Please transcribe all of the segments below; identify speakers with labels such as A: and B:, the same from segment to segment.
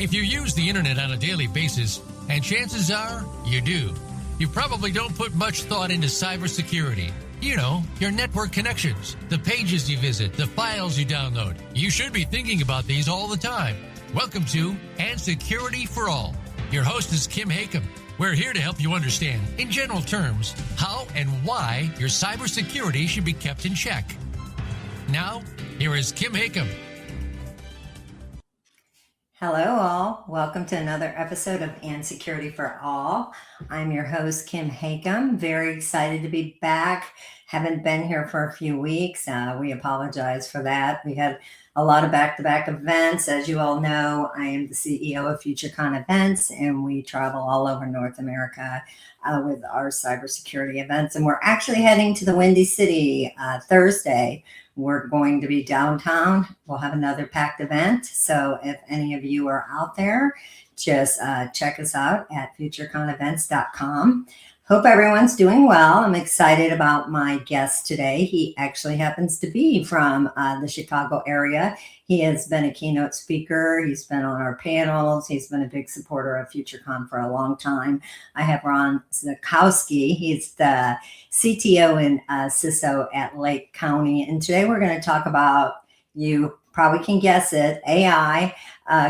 A: If you use the internet on a daily basis, and chances are you do, you probably don't put much thought into cybersecurity. You know, your network connections, the pages you visit, the files you download. You should be thinking about these all the time. Welcome to And Security for All. Your host is Kim Hakim. We're here to help you understand, in general terms, how and why your cybersecurity should be kept in check. Now, here is Kim Hakim.
B: Hello all, welcome to another episode of And Security for All. I'm your host, Kim Hakim. Very excited to be back. Haven't been here for a few weeks. We apologize for that. We had a lot of back-to-back events. As you all know, I am the CEO of FutureCon Events, and we travel all over North America with our cybersecurity events. And we're actually heading to the Windy City Thursday. We're going to be downtown. We'll have another packed event. So if any of you are out there, just check us out at futureconevents.com. Hope everyone's doing well. I'm excited about my guest today. He actually happens to be from the Chicago area. He has been a keynote speaker. He's been on our panels. He's been a big supporter of FutureCon for a long time. I have Ron Zochalski. He's the CTO and CISO at Lake County. And today we're going to talk about, you probably can guess it, AI,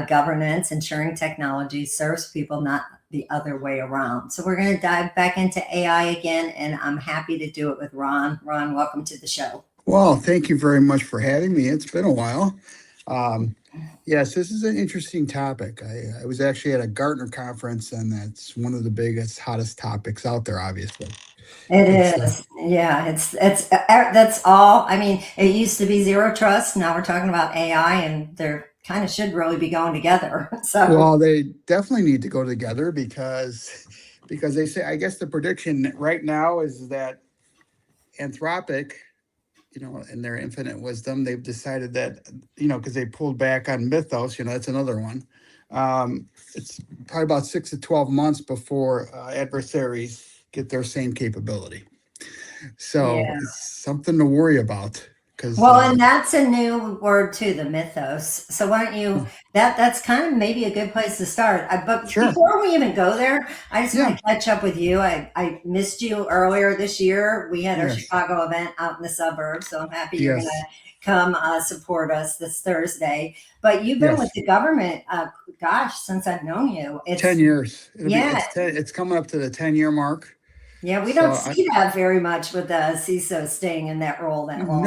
B: governance, ensuring technology serves people, not the other way around. So we're going to dive back into AI again, and I'm happy to do it with Ron. Ron, welcome to the show.
C: Well, thank you very much for having me. It's been a while. Yes, this is an interesting topic. I was actually at a Gartner conference, and that's one of the biggest, hottest topics out there, obviously.
B: It is. Yeah, it's that's all. I mean, it used to be zero trust. Now we're talking about AI, and they're kind of should really be going together. So,
C: well, they definitely need to go together because they say, I guess the prediction right now is that Anthropic, in their infinite wisdom, they've decided that, because they pulled back on Mythos, that's another one. It's probably about 6 to 12 months before adversaries get their same capability. So
B: yeah.
C: It's something to worry about.
B: Well, and that's a new word too, the mythos. So why don't you, that's kind of maybe a good place to start. But
C: sure.
B: Before we even go there, I just want to catch up with you. I missed you earlier this year. We had our Chicago event out in the suburbs. So I'm happy you're going to come support us this Thursday. But you've been with the government, since I've known you. It's
C: 10 years.
B: It's
C: coming up to the 10-year mark.
B: Yeah, we don't see that very much with the CISO staying in that role that long.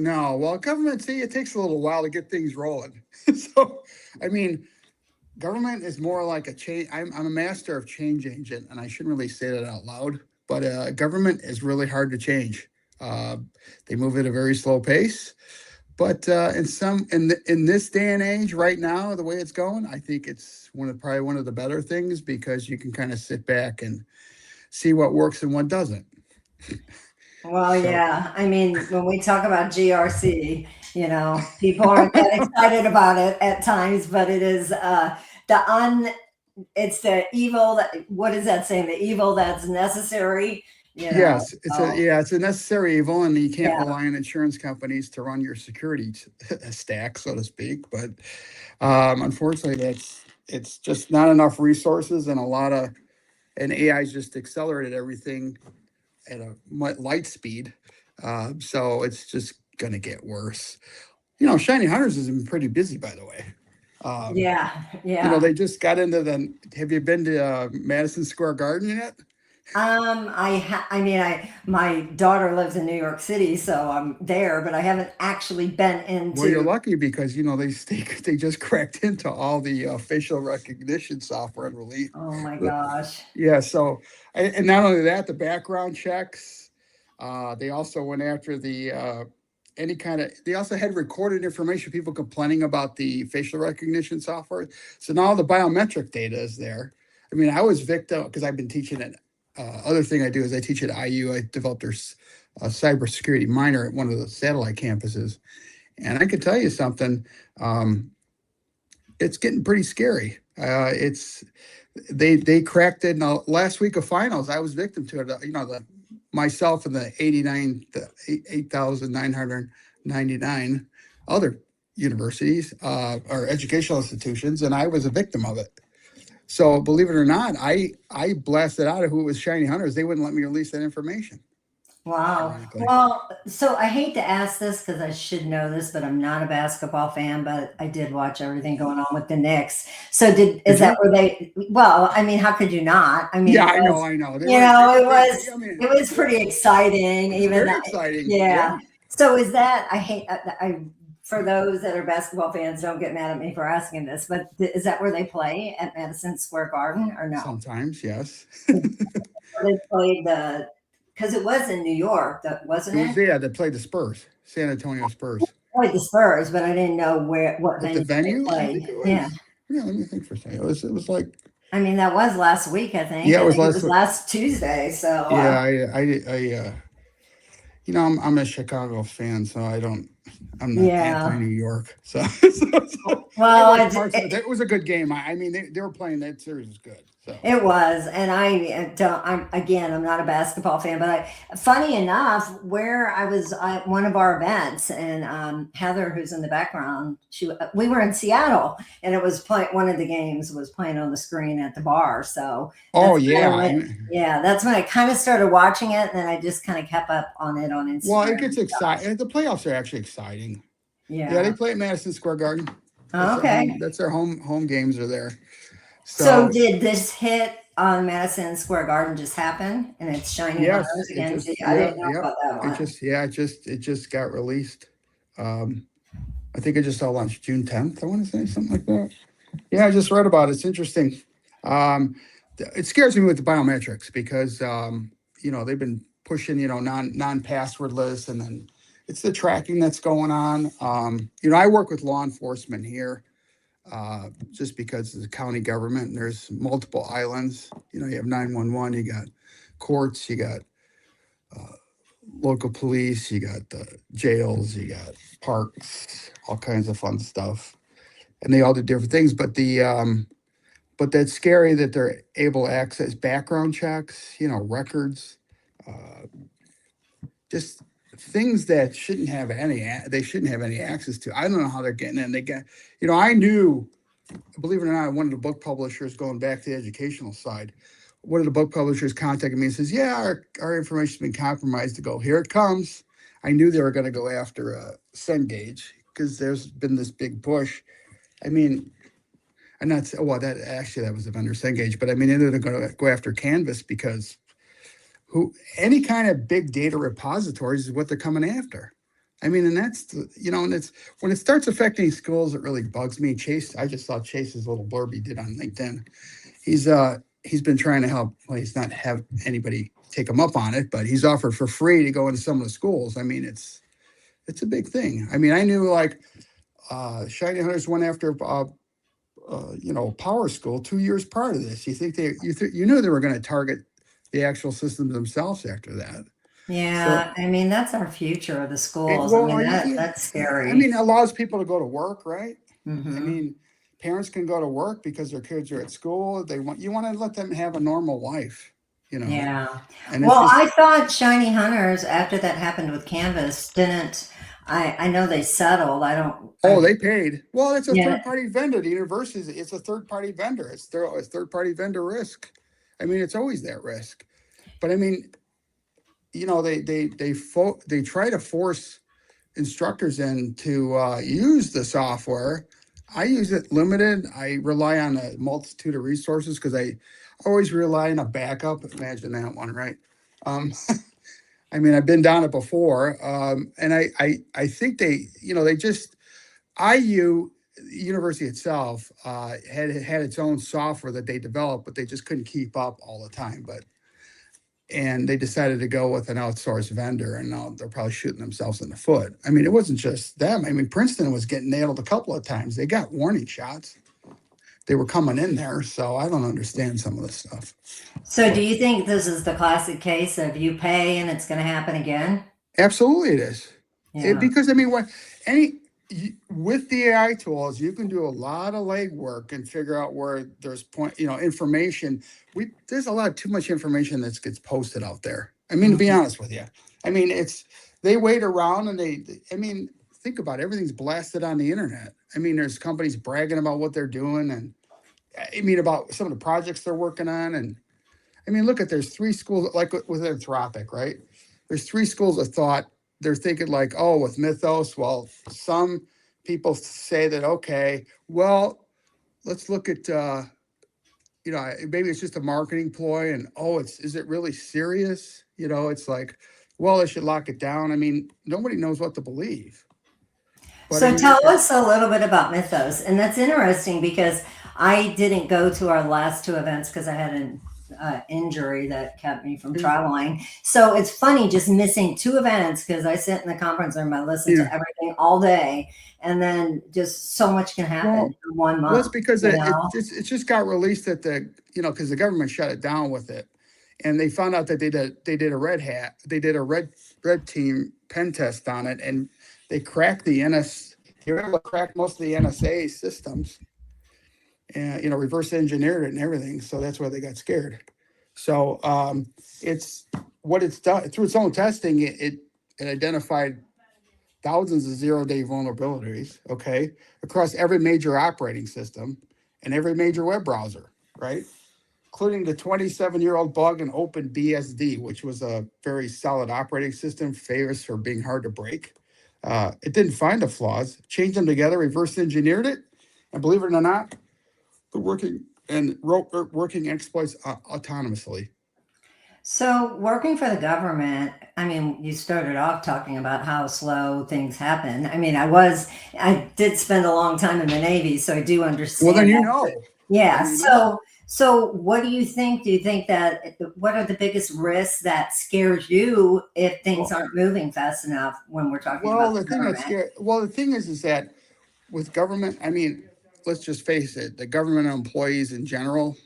C: No. Well, government, it takes a little while to get things rolling. So, I mean, government is more like a change. I'm a master of change agent, and I shouldn't really say that out loud, but government is really hard to change. They move at a very slow pace. But in this day and age, right now, the way it's going, I think it's probably one of the better things because you can kind of sit back and see what works and what doesn't.
B: Well, yeah. I mean, when we talk about GRC, people aren't that excited about it at times, but it is it's the evil what is that saying? The evil that's necessary.
C: Yes, it's a necessary evil, and you can't rely on insurance companies to run your security stack, so to speak. But unfortunately, it's just not enough resources and AI's just accelerated everything at a light speed. So it's just going to get worse. Shiny Hunters has been pretty busy, by the way. They just got into have you been to Madison Square Garden yet?
B: My daughter lives in New York City, so I'm there, but I haven't actually been into.
C: Well, you're lucky because they just cracked into all the facial recognition software and release.
B: Oh my gosh!
C: Yeah. So, and not only that, the background checks. They also went after they also had recorded information, people complaining about the facial recognition software. So now the biometric data is there. I mean, I was victim because I've been teaching it. Other thing I do is I teach at IU. I developed their cybersecurity minor at one of the satellite campuses. And I can tell you something, it's getting pretty scary. They cracked it. Now, last week of finals, I was victim to it. Myself and the 8,999 other universities or educational institutions, and I was a victim of it. So believe it or not, I blasted out of who was Shiny Hunters. They wouldn't let me release that information.
B: Wow.
C: Ironically.
B: Well, so I hate to ask this because I should know this, but I'm not a basketball fan, but I did watch everything going on with the Knicks. So is that where well, I mean, how could you not? I mean,
C: yeah, I know.
B: It was pretty exciting. Even
C: very exciting.
B: Yeah. So is that, for those that are basketball fans, don't get mad at me for asking this, but is that where they play at Madison Square Garden or no?
C: Sometimes, yes.
B: They played because it was in New York, wasn't it?
C: Yeah, they played the Spurs, San Antonio Spurs.
B: Played the Spurs, but I didn't know what
C: the venue.
B: I think it was, yeah.
C: Let me think for a second. It was like.
B: I mean, that was last week, I think.
C: Yeah, it was
B: last Tuesday. So
C: yeah, I'm a Chicago fan, so I'm not anti-New York. So
B: well,
C: it was a good game. I mean, they were playing, that series was good. So.
B: It was, and I'm not a basketball fan, but funny enough, where I was at one of our events, and Heather, who's in the background, we were in Seattle, and it was one of the games was playing on the screen at the bar. So that's when I kind of started watching it, and then I just kind of kept up on it on Instagram.
C: Well, it gets exciting. The playoffs are actually exciting. Yeah, they play at Madison Square Garden. That's their home games are there.
B: So did this hit on Madison Square Garden just happen, and it's Shiny Hunters again? I didn't know about that one.
C: It just got released. I think it just all launched June 10th. I want to say something like that. Yeah, I just read about it. It's interesting. It scares me with the biometrics because they've been pushing non-passwordless, and then it's the tracking that's going on. I work with law enforcement here. Just because it's a county government and there's multiple islands, you have 911, you got courts, you got local police, you got jails, you got parks, all kinds of fun stuff, and they all do different things. But but that's scary that they're able to access background checks, records, just things that they shouldn't have any access to. I don't know how they're getting in. They got, I knew, believe it or not, one of the book publishers, going back to the educational side, one of the book publishers contacted me and says, yeah, our information's been compromised. To go, here it comes. I knew they were going to go after Cengage because there's been this big push. I mean, that was the vendor Cengage, but I mean, they're going to go after Canvas because any kind of big data repositories is what they're coming after. I mean, and that's, and it's when it starts affecting schools, it really bugs me. Chase, I just saw Chase's little blurb he did on LinkedIn. He's been trying to help. Well, he's not have anybody take him up on it, but he's offered for free to go into some of the schools. I mean, it's a big thing. I mean, I knew Shiny Hunters went after Power School 2 years prior to this. You knew they were going to target the actual systems themselves after that.
B: Yeah, I mean, that's our future of the schools. That's scary.
C: I mean, it allows people to go to work, right?
B: Mm-hmm.
C: I mean, parents can go to work because their kids are at school. You want to let them have a normal life,
B: Yeah. I thought Shiny Hunters, after that happened with Canvas, I know they settled.
C: They paid. Well, it's a third-party vendor. The university, it's a third-party vendor. It's third-party vendor risk. I mean, it's always that risk. But I mean, they try to force instructors in to use the software. I use it limited. I rely on a multitude of resources because I always rely on a backup. Imagine that one, right? I mean, I've been down it before, and I think IU, the university itself, had its own software that they developed, but they just couldn't keep up all the time. And they decided to go with an outsourced vendor, and now they're probably shooting themselves in the foot. I mean, it wasn't just them. I mean, Princeton was getting nailed a couple of times. They got warning shots. They were coming in there, so I don't understand some of this stuff.
B: So do you think this is the classic case of you pay and it's going to happen again?
C: Absolutely it is.
B: Yeah.
C: Because, I mean, with the AI tools, you can do a lot of legwork and figure out where there's information. There's a lot too much information that gets posted out there. I mean, to be honest with you, I mean, they wait around and think about it, everything's blasted on the internet. I mean, there's companies bragging about what they're doing, and I mean about some of the projects they're working on. And I mean, look at, there's 3 schools, like with Anthropic, right? There's 3 schools of thought. They're thinking like, oh, with Mythos, well, some people say that, okay, well, let's look at, maybe it's just a marketing ploy, and, oh, is it really serious? It's like, well, they should lock it down. I mean, nobody knows what to believe. But
B: so tell us a little bit about Mythos. And that's interesting because I didn't go to our last 2 events because I had an injury that kept me from traveling. So it's funny just missing 2 events because I sit in the conference room, I listen to everything all day, and then just so much can happen in 1 month.
C: Well, it's because it just got released at because the government shut it down with it. And they found out that they did a red team pen test on it, and they cracked they were able to crack most of the NSA systems, and reverse engineered it and everything. So that's why they got scared. So it's done through its own testing. It identified thousands of 0-day vulnerabilities, okay, across every major operating system and every major web browser, right? Including the 27-year-old bug in OpenBSD, which was a very solid operating system, famous for being hard to break. It didn't find the flaws, changed them together, reverse engineered it, and believe it or not, they're working exploits autonomously.
B: So working for the government, I mean, you started off talking about how slow things happen. I mean, I did spend a long time in the Navy, so I do understand.
C: Well, then
B: Yeah. So what do you think? Do you think that what are the biggest risks that scares you if things aren't moving fast enough when we're talking about the government?
C: The thing is that with government, I mean, let's just face it, the government employees in general,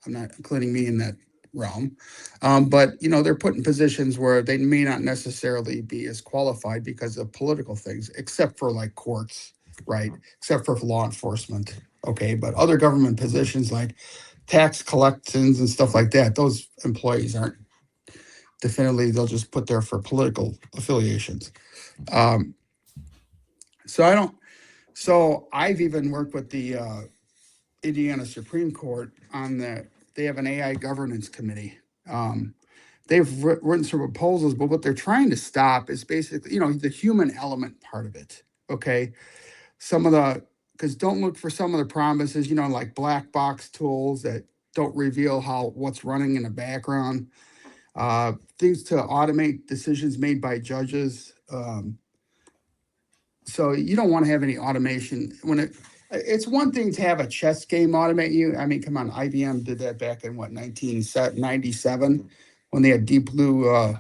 C: I'm not including me in that realm, but they're put in positions where they may not necessarily be as qualified because of political things, except for like courts, right? Except for law enforcement. Okay, but other government positions like tax collections and stuff like that, those employees aren't definitively, they'll just put there for political affiliations. So I've even worked with the Indiana Supreme Court they have an AI governance committee. They've written some proposals, but what they're trying to stop is basically, the human element part of it. Okay. Because don't look for some of the promises, like black box tools that don't reveal what's running in the background, things to automate decisions made by judges. So you don't want to have any automation it's one thing to have a chess game automate you. I mean, come on, IBM did that back in 1997 when they had Deep Blue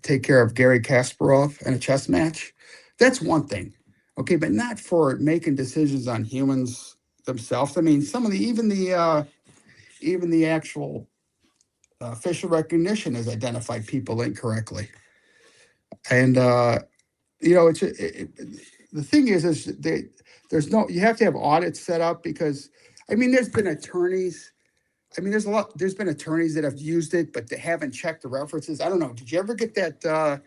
C: take care of Gary Kasparov in a chess match. That's one thing. Okay, but not for making decisions on humans themselves. I mean, even the actual facial recognition has identified people incorrectly. And the thing is you have to have audits set up because, I mean, there's been attorneys. I mean, there's been attorneys that have used it, but they haven't checked the references. I don't know. Did you ever get that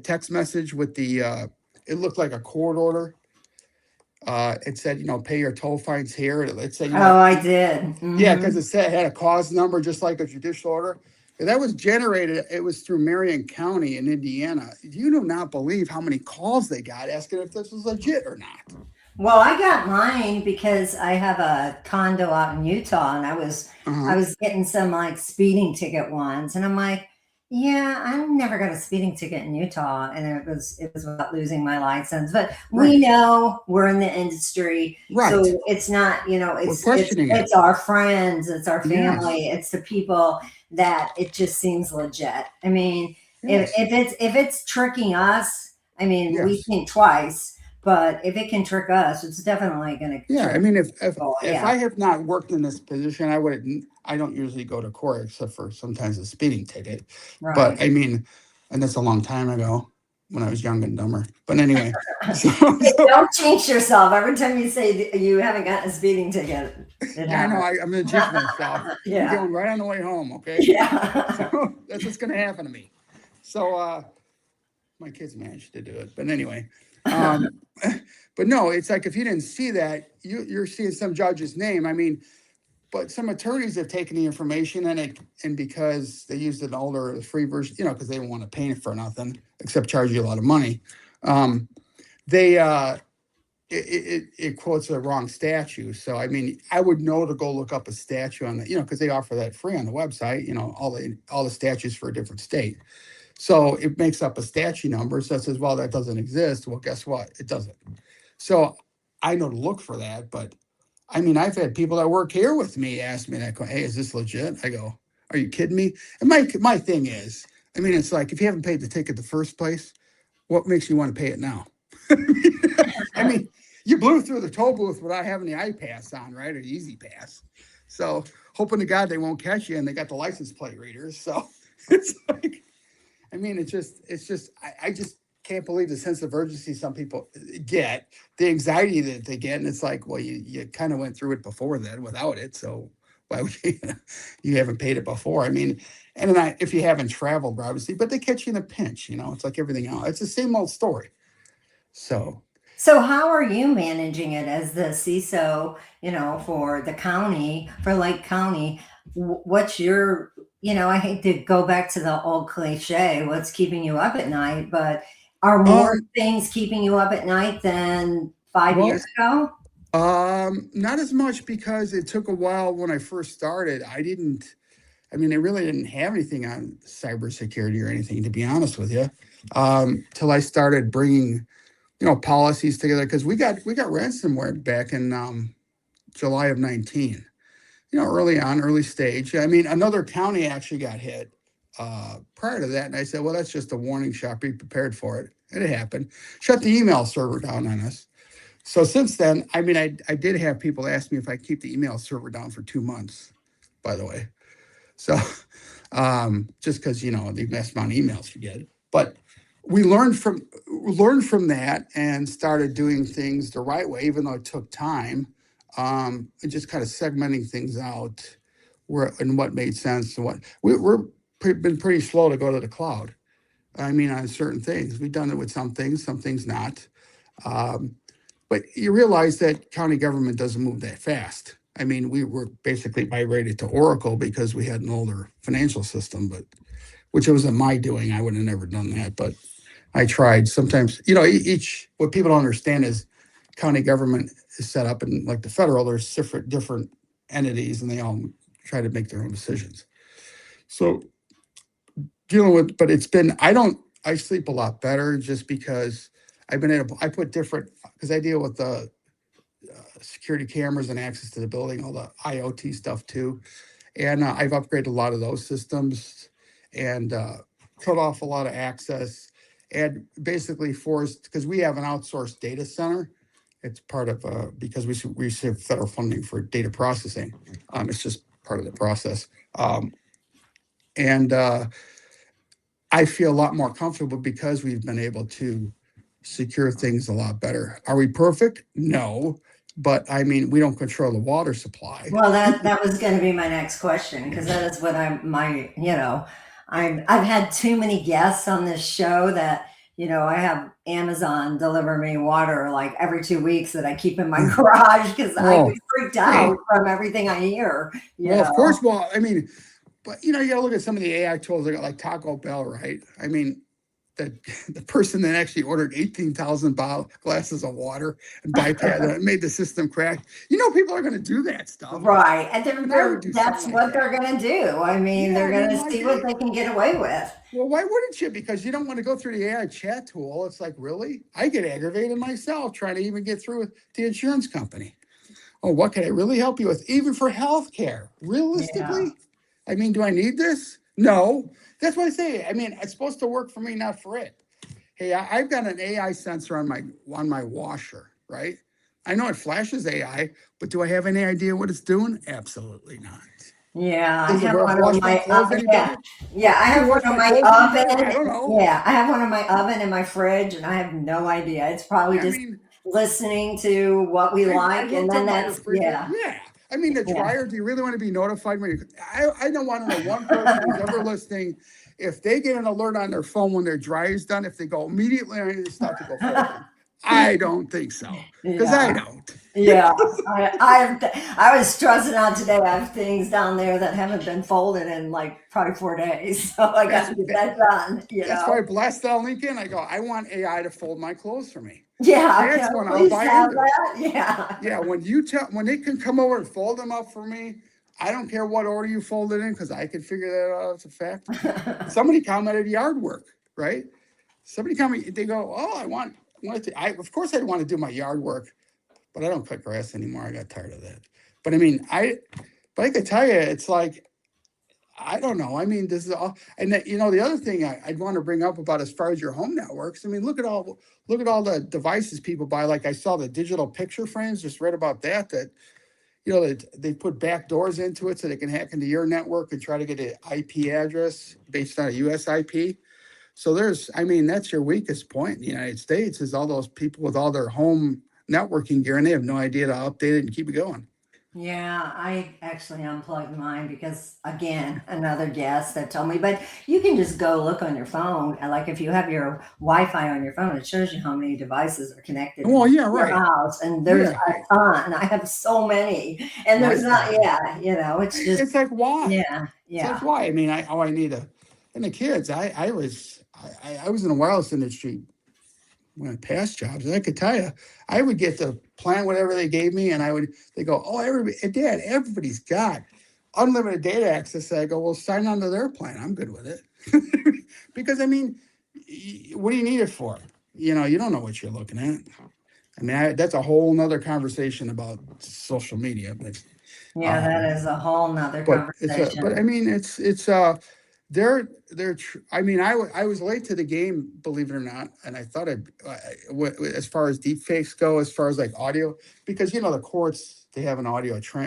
C: text message with it looked like a court order? It said, pay your toll fines here. It said,
B: I did. Mm-hmm.
C: Yeah, because it had a cause number, just like a judicial order. And that was generated. It was through Marion County in Indiana. You do not believe how many calls they got asking if this was legit or not.
B: Well, I got mine because I have a condo out in Utah, and I was getting some like speeding ticket ones, and I'm like, yeah, I never got a speeding ticket in Utah, and it was without losing my license. But we know we're in the industry, so it's not, it's our friends, it's our family, it's the people that it just seems legit. I mean, if it's tricking us, I mean, we think twice. But if it can trick us, it's definitely going to.
C: Yeah, I mean, if I have not worked in this position, I don't usually go to court except for sometimes a speeding ticket. Right. But I mean, and that's a long time ago when I was young and dumber. But anyway,
B: don't change yourself every time you say you haven't gotten a speeding ticket.
C: I know. I'm going to jinx myself. I'm going right on the way home. Okay.
B: Yeah.
C: So that's what's going to happen to me. So. My kids managed to do it, but anyway. But no, it's like if you didn't see that, you're seeing some judge's name. I mean, but some attorneys have taken the information and because they used an older free version, because they don't want to pay it for nothing except charge you a lot of money. It quotes a wrong statute. So, I mean, I would know to go look up a statute on the, because they offer that free on the website, all the statutes for a different state. So it makes up a statute number. So it says, well, that doesn't exist. Well, guess what? It doesn't. So I know to look for that. But I mean, I've had people that work here with me ask me that, hey, is this legit? I go, are you kidding me? And my thing is, I mean, it's like, if you haven't paid the ticket the first place, what makes you want to pay it now? I mean, you blew through the toll booth without having the iPass on, right? Or the Easy Pass. So hoping to God they won't catch you, and they got the license plate readers. So it's like, I mean, I just can't believe the sense of urgency some people get, the anxiety that they get. And it's like, well, you kind of went through it before then without it. So why would you haven't paid it before? I mean, and then if you haven't traveled, obviously, but they catch you in a pinch, it's like everything else. It's the same old story.
B: So how are you managing it as the CISO, for the county, for Lake County? What's your, I hate to go back to the old cliche, what's keeping you up at night, but are more things keeping you up at night than 5 years ago?
C: Not as much, because it took a while when I first started. I really didn't have anything on cybersecurity or anything, to be honest with you, till I started bringing policies together, because we got ransomware back in July of 19. Early stage. I mean, another county actually got hit prior to that, and I said, well, that's just a warning shot. Be prepared for it. And it happened. Shut the email server down on us. So since then, I mean, I did have people ask me if I keep the email server down for 2 months, by the way. So just because the mass amount of emails you get, but we learned from that and started doing things the right way, even though it took time, and just kind of segmenting things out and what made sense and what been pretty slow to go to the cloud. I mean, on certain things, we've done it with some things not. But you realize that county government doesn't move that fast. I mean, we were basically migrated to Oracle because we had an older financial system, which wasn't my doing. I would have never done that, but I tried. Sometimes, what people don't understand is county government is set up, and like the federal, there's different entities, and they all try to make their own decisions. So but it's been, I sleep a lot better, just because I put different, because I deal with the security cameras and access to the building, all the IoT stuff too. And I've upgraded a lot of those systems and cut off a lot of access, and basically forced, because we have an outsourced data center. It's part of, because we receive federal funding for data processing. It's just part of the process. And I feel a lot more comfortable because we've been able to secure things a lot better. Are we perfect? No. But I mean, we don't control the water supply.
B: Well, that was going to be my next question, because that is what I've had too many guests on this show that, I have Amazon deliver me water like every 2 weeks that I keep in my garage, because I get freaked out from everything I hear.
C: Of course. Well, I mean, but you got to look at some of the AI tools like Taco Bell, right? I mean, the person that actually ordered 18,000 glasses of water and bypassed made the system crash. People are going to do that stuff.
B: Right. And that's what they're going to do. I mean, they're going to see what they can get away with.
C: Well, why wouldn't you? Because you don't want to go through the AI chat tool. It's like, really? I get aggravated myself trying to even get through with the insurance company. Oh, what can I really help you with? Even for healthcare, realistically? Yeah. I mean, do I need this? No. That's what I say. I mean, it's supposed to work for me, not for it. Hey, I've got an AI sensor on my washer, right? I know it flashes AI, but do I have any idea what it's doing? Absolutely not.
B: Yeah, I have one on my oven. Yeah, I have one on my oven.
C: I don't know.
B: Yeah, I have one on my oven and my fridge, and I have no idea. It's probably listening to what we like, and then that's
C: Yeah. I mean, the dryer. Do you really want to be notified when I don't want to know one person who's ever listening if they get an alert on their phone when their dry is done, if they go immediately on any stuff to go forward. I don't think so, because I don't.
B: Yeah, I was stressing out today. I have things down there that haven't been folded in like probably 4 days, so I got to get that done.
C: That's why I blast that link in. I go, I want AI to fold my clothes for me.
B: Yeah,
C: that's when I'll buy into
B: that. Yeah,
C: yeah. When they can come over and fold them up for me, I don't care what order you fold it in, because I can figure that out as a fact. Somebody commented yard work, right? Somebody commented, they go, oh, of course I'd want to do my yard work, but I don't cut grass anymore. I got tired of that. But I mean, I could tell you, it's like, I don't know. I mean, this is all, and that, the other thing I'd want to bring up about as far as your home networks. I mean, look at all the devices people buy. Like I saw the digital picture frames. Just read about that. They put back doors into it so they can hack into your network and try to get an IP address based on a US IP. So that's your weakest point in the United States, is all those people with all their home networking gear, and they have no idea to update it and keep it going.
B: Yeah, I actually unplugged mine because, again, another guest that told me, but you can just go look on your phone. And like if you have your Wi-Fi on your phone, it shows you how many devices are connected to your house. And there's a ton. I have so many. And there's it's just.
C: It's like, why?
B: Yeah.
C: It's like, why? I mean, I need and the kids, I was in the wireless industry when I passed jobs, and I could tell you, I would get to plan whatever they gave me, and they go, oh, Dad, everybody's got unlimited data access. I go, well, sign on to their plan. I'm good with it. Because, I mean, what do you need it for? You don't know what you're looking at. I mean, that's a whole nother conversation about social media. But
B: that is a whole nother conversation.
C: But I mean, I was late to the game, believe it or not, and I thought as far as deepfakes go, as far as like audio, because the courts, they have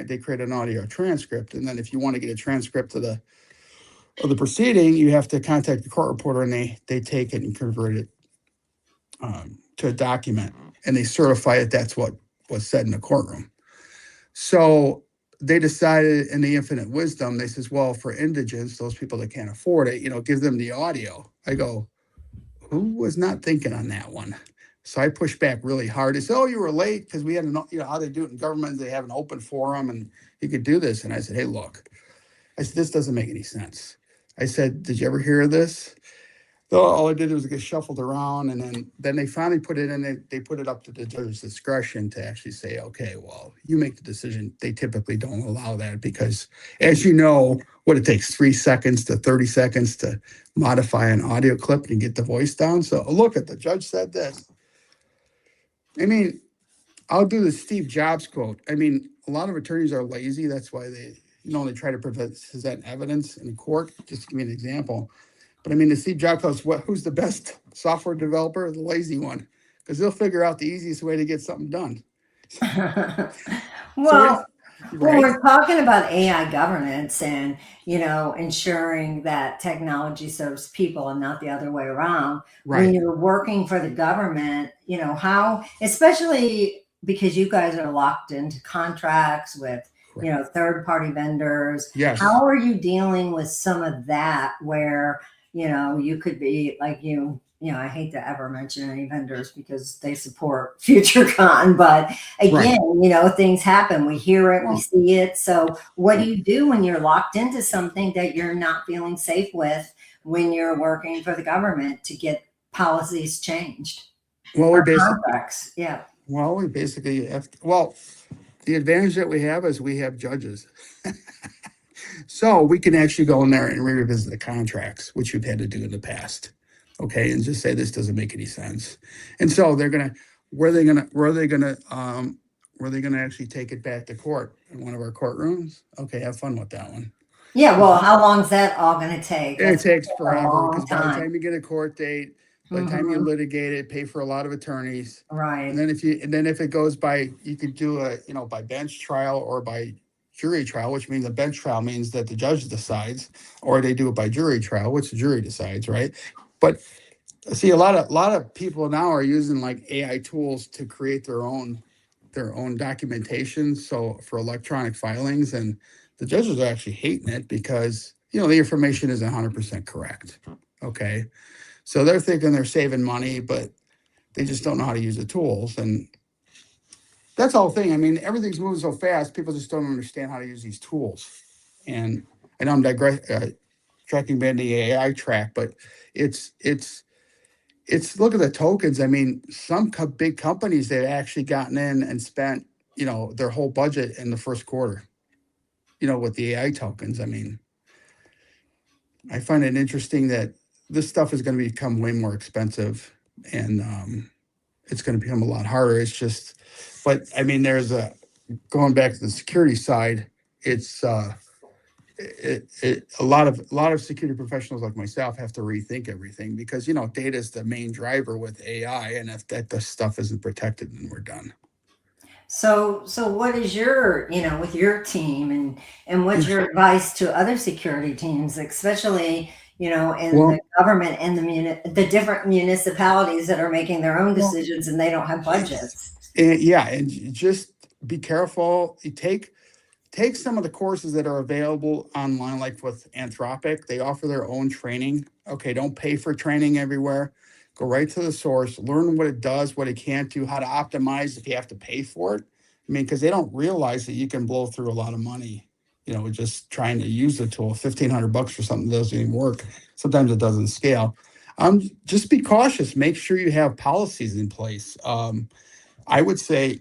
C: they create an audio transcript, and then if you want to get a transcript of the proceeding, you have to contact the court reporter, and they take it and convert it to a document, and they certify that that's what was said in the courtroom. So they decided, in the infinite wisdom, they says, well, for indigents, those people that can't afford it, give them the audio. I go, who was not thinking on that one? So I pushed back really hard. They said, oh, you were late because we had how they do it in government. They have an open forum and you could do this. And I said, hey, look, this doesn't make any sense. I said, did you ever hear of this? So all I did was get shuffled around, and then they finally put it in. They put it up to the judge's discretion to actually say, okay, well, you make the decision. They typically don't allow that because, as you know, what it takes 3 seconds to 30 seconds to modify an audio clip and get the voice down. So look at the judge said this. I mean, I'll do the Steve Jobs quote. I mean, a lot of attorneys are lazy. That's why they try to present evidence in court. Just to give me an example. But I mean, the Steve Jobs goes, who's the best software developer? The lazy one, because they'll figure out the easiest way to get something done.
B: Well, when we're talking about AI governance and, ensuring that technology serves people and not the other way around, when you're working for the government, how, especially because you guys are locked into contracts with, third-party vendors.
C: Yes.
B: How are you dealing with some of that where, you could be like I hate to ever mention any vendors because they support FutureCon, but again, things happen. We hear it, we see it. So what do you do when you're locked into something that you're not feeling safe with when you're working for the government to get policies changed?
C: Well,
B: contracts. Yeah.
C: Well, we basically have the advantage that we have is we have judges. So we can actually go in there and revisit the contracts, which you've had to do in the past. Okay. And just say, this doesn't make any sense. And so were they going to actually take it back to court in one of our courtrooms? Okay. Have fun with that one.
B: Yeah. Well, how long is that all going to take?
C: It takes forever, because by the time you get a court date, by the time you litigate it, pay for a lot of attorneys.
B: Right.
C: And then if it goes by, you could do by bench trial or by jury trial, which means a bench trial means that the judge decides, or they do it by jury trial, which the jury decides, right? But see, a lot of people now are using like AI tools to create their own documentation. So for electronic filings, and the judges are actually hating it because the information isn't 100% correct. Okay. So they're thinking they're saving money, but they just don't know how to use the tools. And that's the whole thing. I mean, everything's moving so fast, people just don't understand how to use these tools. And I know I'm tracking back the AI track, but it's look at the tokens. I mean, some big companies that actually gotten in and spent, their whole budget in the first quarter, with the AI tokens. I mean, I find it interesting that this stuff is going to become way more expensive, and it's going to become a lot harder. It's just, but I mean, going back to the security side, it's a lot of security professionals like myself have to rethink everything because data is the main driver with AI, and if the stuff isn't protected, then we're done.
B: So what is your, with your team and what's your advice to other security teams, especially, in the government and the different municipalities that are making their own decisions and they don't have budgets?
C: And just be careful. You take some of the courses that are available online, like with Anthropic. They offer their own training. Okay, don't pay for training everywhere. Go right to the source, learn what it does, what it can't do, how to optimize if you have to pay for it. I mean, because they don't realize that you can blow through a lot of money, just trying to use the tool. $1,500 for something that doesn't even work. Sometimes it doesn't scale. Just be cautious. Make sure you have policies in place. I would say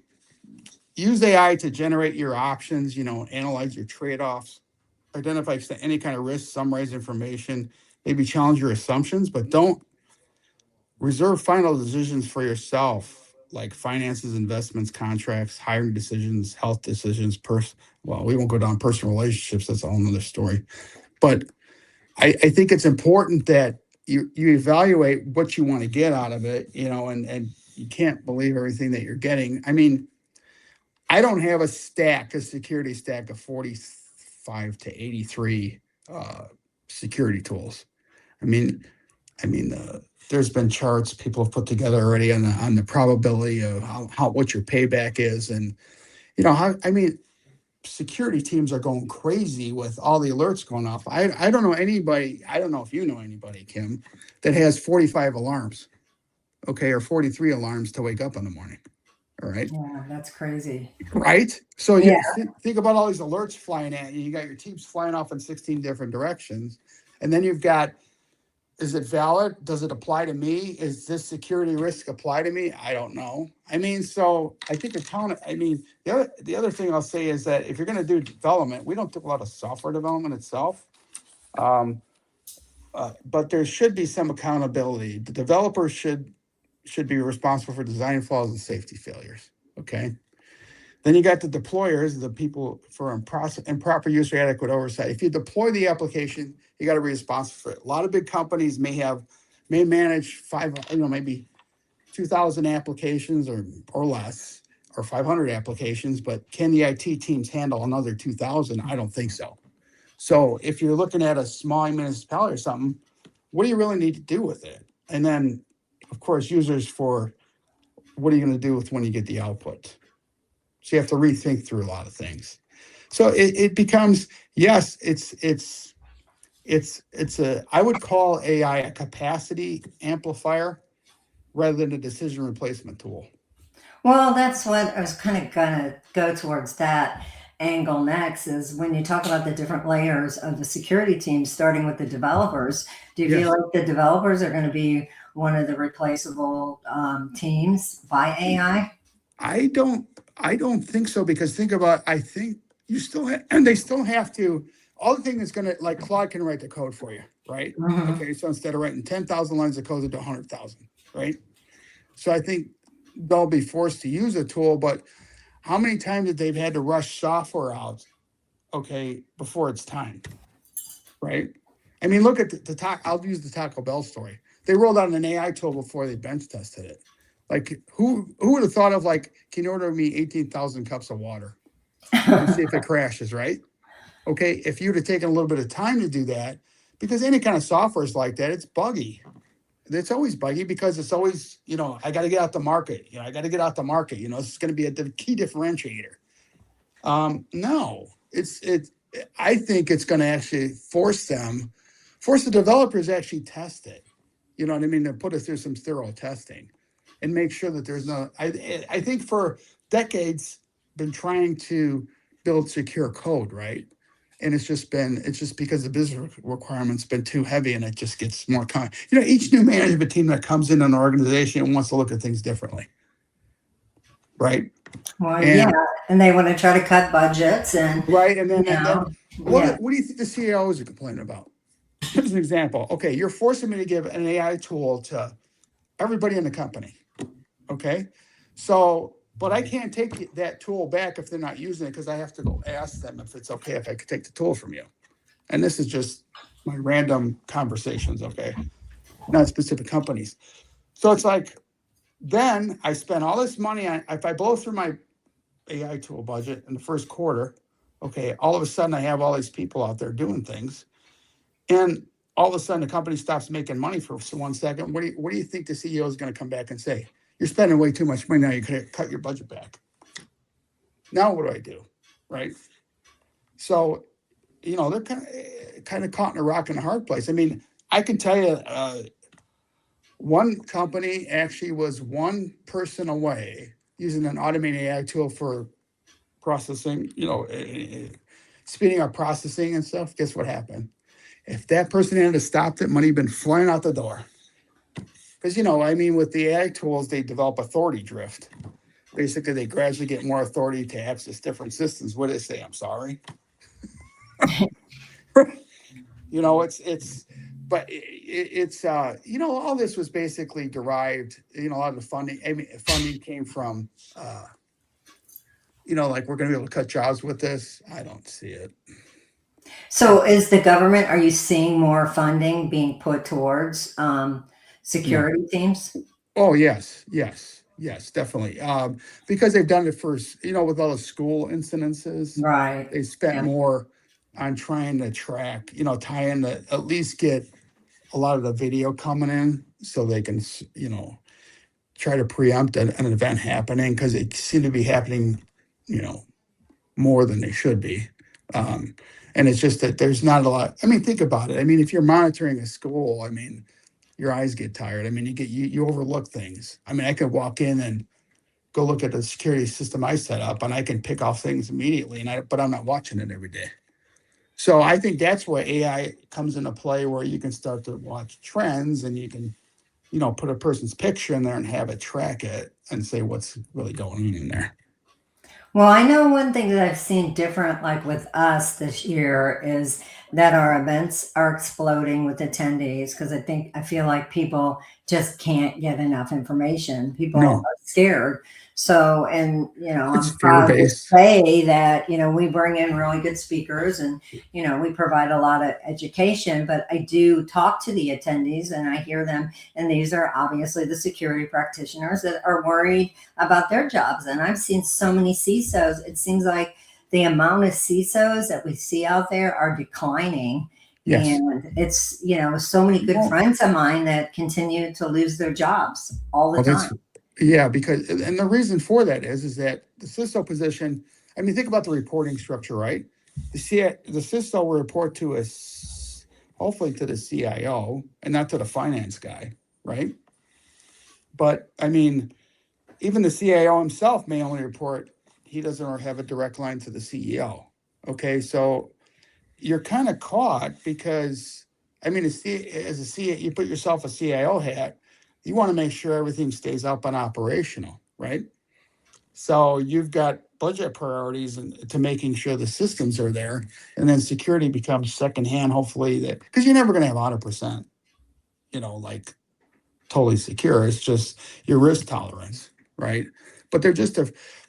C: use AI to generate your options, analyze your trade-offs, identify any kind of risk, summarize information, maybe challenge your assumptions, but don't reserve final decisions for yourself, like finances, investments, contracts, hiring decisions, health decisions, we won't go down personal relationships. That's a whole nother story. But I think it's important that you evaluate what you want to get out of it, and you can't believe everything that you're getting. I mean, I don't have a security stack of 45 to 83 security tools. I mean, there's been charts people have put together already on the probability of what your payback is, and security teams are going crazy with all the alerts going off. I don't know anybody. I don't know if you know anybody, Kim, that has 45 alarms, okay, or 43 alarms to wake up in the morning. All right.
B: Yeah, that's crazy.
C: Right. So you think about all these alerts flying at you. You got your teams flying off in 16 different directions. And then you've got, is it valid? Does it apply to me? Is this security risk apply to me? I don't know. I mean, so I think the other thing I'll say is that if you're going to do development, we don't do a lot of software development itself. But there should be some accountability. The developer should be responsible for design flaws and safety failures. Okay. Then you got the deployers, the people for improper use or adequate oversight. If you deploy the application, you got to be responsible for it. A lot of big companies may manage maybe 2,000 applications or less, or 500 applications, but can the IT teams handle another 2,000? I don't think so. So if you're looking at a small municipality or something, what do you really need to do with it? And then, of course, users for what are you going to do with when you get the output? So you have to rethink through a lot of things. So it becomes, yes, I would call AI a capacity amplifier rather than a decision replacement tool.
B: Well, that's what I was kind of going to go towards that angle next, is when you talk about the different layers of the security team, starting with the developers. Do you feel like the developers are going to be one of the replaceable teams by AI?
C: I don't think so, because I think you still and they still have to. All the thing is going to, like, Claude can write the code for you, right? Mm-hmm. Okay, so instead of writing 10,000 lines of code, into 100,000, right? So I think they'll be forced to use a tool, but how many times that they've had to rush software out, okay, before it's time, right? I mean, look at I'll use the Taco Bell story. They rolled out an AI tool before they bench tested it. Like, who would have thought of, like, can you order me 18,000 cups of water and see if it crashes, right? Okay, if you'd have taken a little bit of time to do that, because any kind of software is like that, it's buggy. It's always buggy because it's always, I got to get out the market. I got to get out the market. This is going to be a key differentiator. No, I think it's going to actually force the developers to actually test it. You know what I mean? To put it through some thorough testing and make sure that there's no, I think for decades been trying to build secure code, right? And it's just because the business requirements been too heavy, and it just gets more common. You know, each new management team that comes in an organization wants to look at things differently, right?
B: Well, and they want to try to cut budgets
C: right, and then what do you think the CEOs are complaining about? Here's an example. Okay, you're forcing me to give an AI tool to everybody in the company. Okay, so but I can't take that tool back if they're not using it, because I have to go ask them if it's okay if I could take the tool from you. And this is just my random conversations, okay? Not specific companies. So it's like, then I spend all this money on, if I blow through my AI tool budget in the first quarter, okay, all of a sudden I have all these people out there doing things. And all of a sudden the company stops making money for 1 second. What do you think the CEO is going to come back and say? You're spending way too much money now. You could cut your budget back. Now what do I do? Right? So, you know, they're kind of caught in a rock and a hard place. I mean, I can tell you, one company actually was one person away using an automated AI tool for processing, you know, speeding up processing and stuff. Guess what happened? If that person hadn't stopped it, money had been flying out the door. Because, you know, I mean, with the AI tools, they develop authority drift. Basically, they gradually get more authority to access different systems. What do they say? I'm sorry. You know, it's you know, all this was basically derived, you know, a lot of the funding, funding came from, you know, like, we're going to be able to cut jobs with this. I don't see it.
B: So is the government, are you seeing more funding being put towards security teams?
C: Oh, yes, definitely. Because they've done it first, you know, with all the school incidences,
B: right?
C: They spent more on trying to track, you know, tie in to at least get a lot of the video coming in so they can, you know, try to preempt an event happening, because it seemed to be happening, you know, more than they should be. And it's just that there's not a lot. I mean, think about it. I mean, if you're monitoring a school, I mean, your eyes get tired. I mean, you overlook things. I mean, I could walk in and go look at the security system I set up, and I can pick off things immediately, but I'm not watching it every day. So I think that's where AI comes into play, where you can start to watch trends, and you can, you know, put a person's picture in there and have it track it and say what's really going on in there.
B: Well, I know one thing that I've seen different, like with us this year, is that our events are exploding with attendees, because I feel like people just can't get enough information. People are scared. So, and, you know, I'm proud to say that, you know, we bring in really good speakers, and, you know, we provide a lot of education, but I do talk to the attendees and I hear them. And these are obviously the security practitioners that are worried about their jobs. And I've seen so many CISOs. It seems like the amount of CISOs that we see out there are declining. Yes. And it's, you know, so many good friends of mine that continue to lose their jobs all the time.
C: Yeah, because, and the reason for that is that the CISO position, I mean, think about the reporting structure, right? The CISO will report to us, hopefully to the CIO, and not to the finance guy, right? But I mean, even the CIO himself may only report, he doesn't have a direct line to the CEO. Okay, so you're kind of caught, because, I mean, as a CEO, you put yourself a CIO hat, you want to make sure everything stays up and operational, right? So you've got budget priorities to making sure the systems are there, and then security becomes secondhand, hopefully, that, because you're never going to have 100%, you know, like totally secure. It's just your risk tolerance, right? But they're just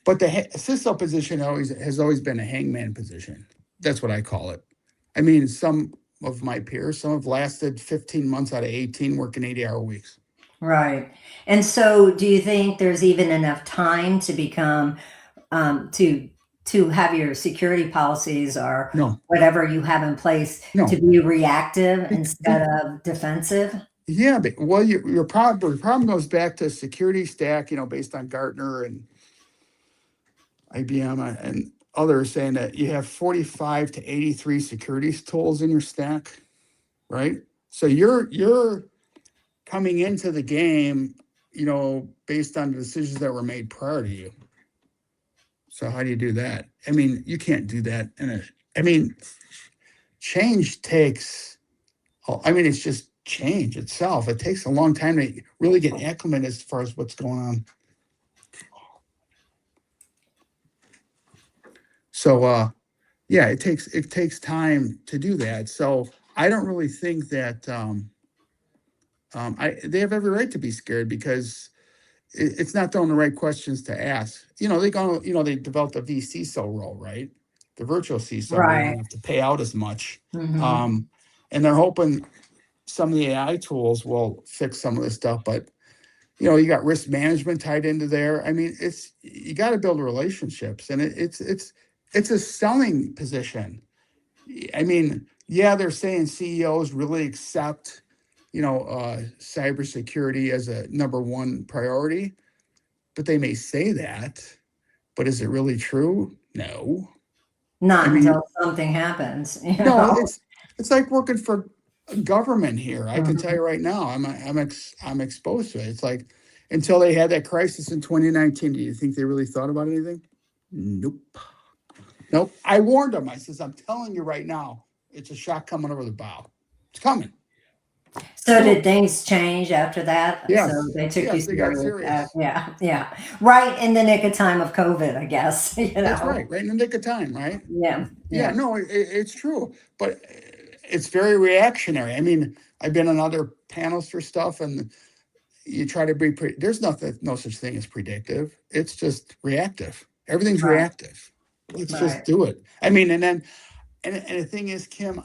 C: but the CISO position has always been a hangman position. That's what I call it. I mean, some of my peers, some have lasted 15 months out of 18 working 80-hour weeks.
B: Right. And so do you think there's even enough time to become, to have your security policies or whatever you have in place to be reactive instead of defensive?
C: Yeah, but, well, your problem goes back to security stack, you know, based on Gartner and IBM and others saying that you have 45 to 83 security tools in your stack, right? So you're coming into the game, based on the decisions that were made prior to you. So how do you do that? I mean, you can't do that change takes, it's just change itself. It takes a long time to really get acclimated as far as what's going on. So, it takes time to do that. So I don't really think that they have every right to be scared, because it's not throwing the right questions to ask. They developed a CISO role, right? The virtual CISO, where you don't have to pay out as much.
B: Mm-hmm.
C: And they're hoping some of the AI tools will fix some of this stuff, but you got risk management tied into there. I mean, you got to build relationships, and it's a selling position. I mean, they're saying CEOs really accept, cybersecurity as a number one priority, but they may say that, but is it really true? No.
B: Not until something happens.
C: No, it's like working for government here. I can tell you right now, I'm exposed to it. It's like, until they had that crisis in 2019, do you think they really thought about anything? Nope. I warned them. I says, I'm telling you right now, it's a shot coming over the bow. It's coming.
B: So did things change after that?
C: Yes.
B: So they took you
C: they got serious.
B: Yeah. Right in the nick of time of COVID, I guess.
C: That's right in the nick of time, right?
B: Yeah.
C: No, it's true, but it's very reactionary. I mean, I've been on other panels for stuff, and you try to be there's no such thing as predictive. It's just reactive. Everything's reactive. Let's just do it. I mean, and the thing is, Kim,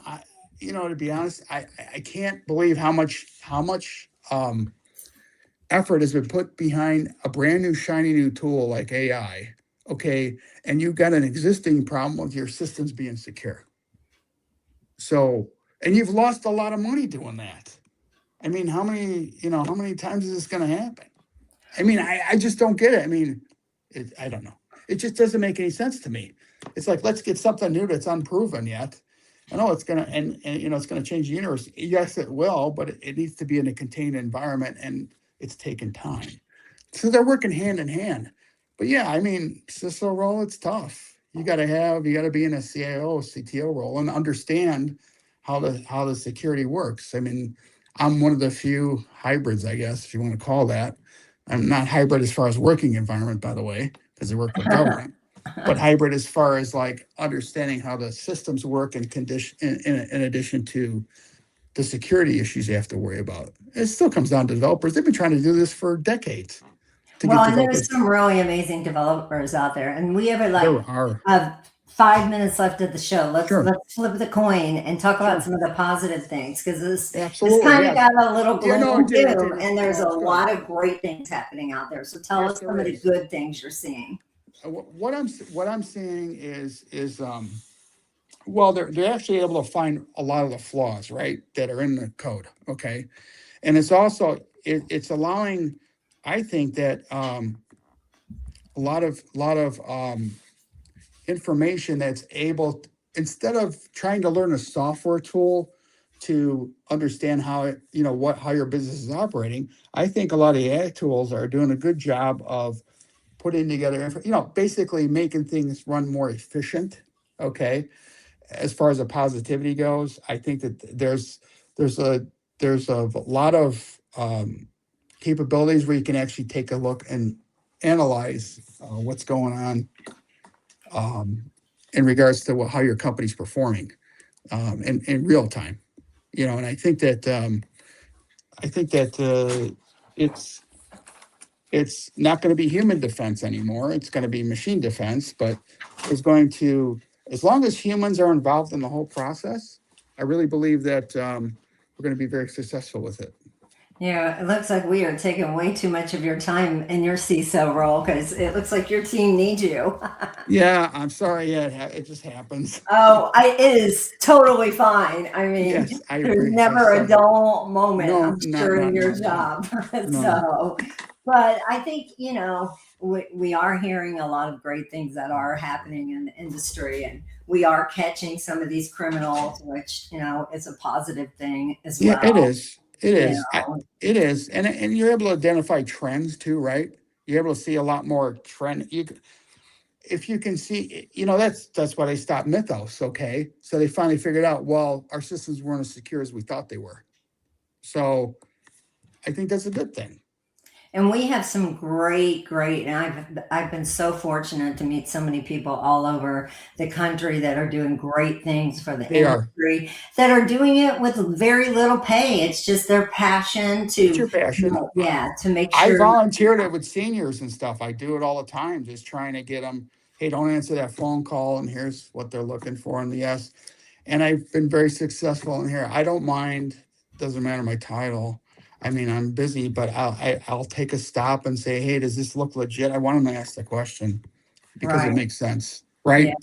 C: to be honest, I can't believe how much effort has been put behind a brand new shiny new tool like AI. Okay, and you've got an existing problem with your systems being secure. So, and you've lost a lot of money doing that. I mean, how many times is this going to happen? I mean, I just don't get it. I mean, I don't know. It just doesn't make any sense to me. It's like, let's get something new that's unproven yet. I know it's going to, and it's going to change the universe. Yes, it will, but it needs to be in a contained environment, and it's taken time. So they're working hand in hand. But I mean, CISO role, it's tough. You got to be in a CIO, CTO role and understand how the security works. I mean, I'm one of the few hybrids, I guess, if you want to call that. I'm not hybrid as far as working environment, by the way, because I work with government, but hybrid as far as like understanding how the systems work and condition in addition to the security issues you have to worry about. It still comes down to developers. They've been trying to do this for decades.
B: Well, and there's some really amazing developers out there, and we have 5 minutes left of the show. Let's flip the coin and talk about some of the positive things, because this kind of got a little gloom and doom, and there's a lot of great things happening out there. So tell us some of the good things you're seeing.
C: What I'm seeing is well, they're actually able to find a lot of the flaws, right, that are in the code. Okay, and it's also it's allowing, I think, that a lot of information that's able, instead of trying to learn a software tool to understand how your business is operating, I think a lot of AI tools are doing a good job of putting together, basically making things run more efficient. Okay, as far as the positivity goes, I think that there's a lot of capabilities where you can actually take a look and analyze what's going on in regards to how your company's performing in real time. And I think that it's not going to be human defense anymore. It's going to be machine defense, but it's going to, as long as humans are involved in the whole process, I really believe that we're going to be very successful with it.
B: Yeah, it looks like we are taking way too much of your time in your CISO role, because it looks like your team needs you.
C: Yeah, I'm sorry. Yeah, it just happens.
B: Oh, it is totally fine. I mean,
C: yes,
B: there's never a dull moment, I'm sure, in your job. So But I think, we are hearing a lot of great things that are happening in the industry, and we are catching some of these criminals, which, is a positive thing as
C: Yeah, it
B: well.
C: is. It
B: You
C: is. It is. And you're able to identify trends too, right? You're able to see a lot more trend. If you can see, that's why they stopped Mythos. Okay. So they finally figured out, well, our systems weren't as secure as we thought they were. So I think that's a good thing.
B: And we have some great, and I've been so fortunate to meet so many people all over the country that are doing great things for the industry, that are doing it with very little pay. It's just their passion to,
C: It's your passion.
B: to make
C: I
B: sure.
C: volunteered it with seniors and stuff. I do it all the time, just trying to get them, hey, don't answer that phone call, and here's what they're looking for, and yes. And I've been very successful in here. I don't mind, doesn't matter my title. I mean, I'm busy, but I'll take a stop and say, hey, does this look legit? I want them to ask the question because it makes sense, right?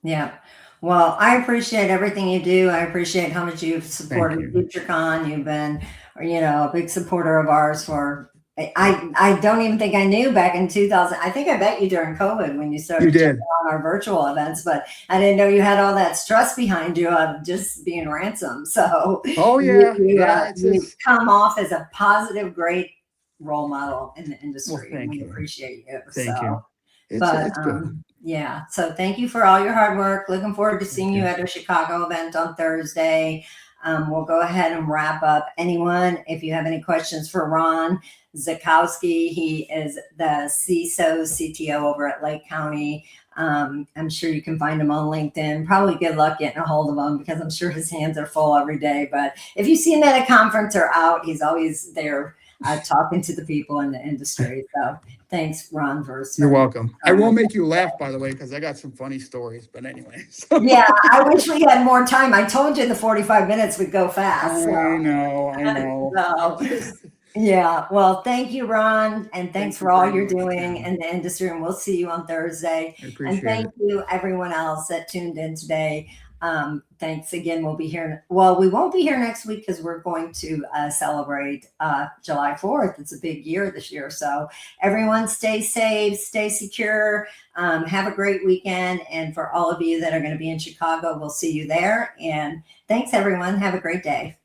B: Yeah. Well, I appreciate everything you do. I appreciate how much you've supported FutureCon. You've been, a big supporter of ours for, I don't even think I knew back in 2000. I think I met you during COVID when you started on our virtual events, but I didn't know you had all that stress behind you of just being ransom. So you come off as a positive, great role model in the industry.
C: Well,
B: we appreciate you.
C: Thank you.
B: It's good. Yeah. So thank you for all your hard work. Looking forward to seeing you at our Chicago event on Thursday. We'll go ahead and wrap up. Anyone, if you have any questions for Ron Zochalski, he is the CISO CTO over at Lake County. I'm sure you can find him on LinkedIn. Probably good luck getting a hold of him because I'm sure his hands are full every day. But if you see him at a conference or out, he's always there talking to the people in the industry. So thanks, Ron, for
C: You're welcome. I won't make you laugh, by the way, because I got some funny stories. But anyway.
B: Yeah, I wish we had more time. I told you the 45 minutes would go fast. So.
C: I know.
B: Yeah. Well, thank you, Ron. And thanks for all you're doing in the industry. And we'll see you on Thursday. And thank you, everyone else that tuned in today. Thanks again. We'll be here. Well, we won't be here next week because we're going to celebrate July 4th. It's a big year this year. So everyone stay safe, stay secure, have a great weekend. And for all of you that are going to be in Chicago, we'll see you there. And thanks, everyone. Have a great day.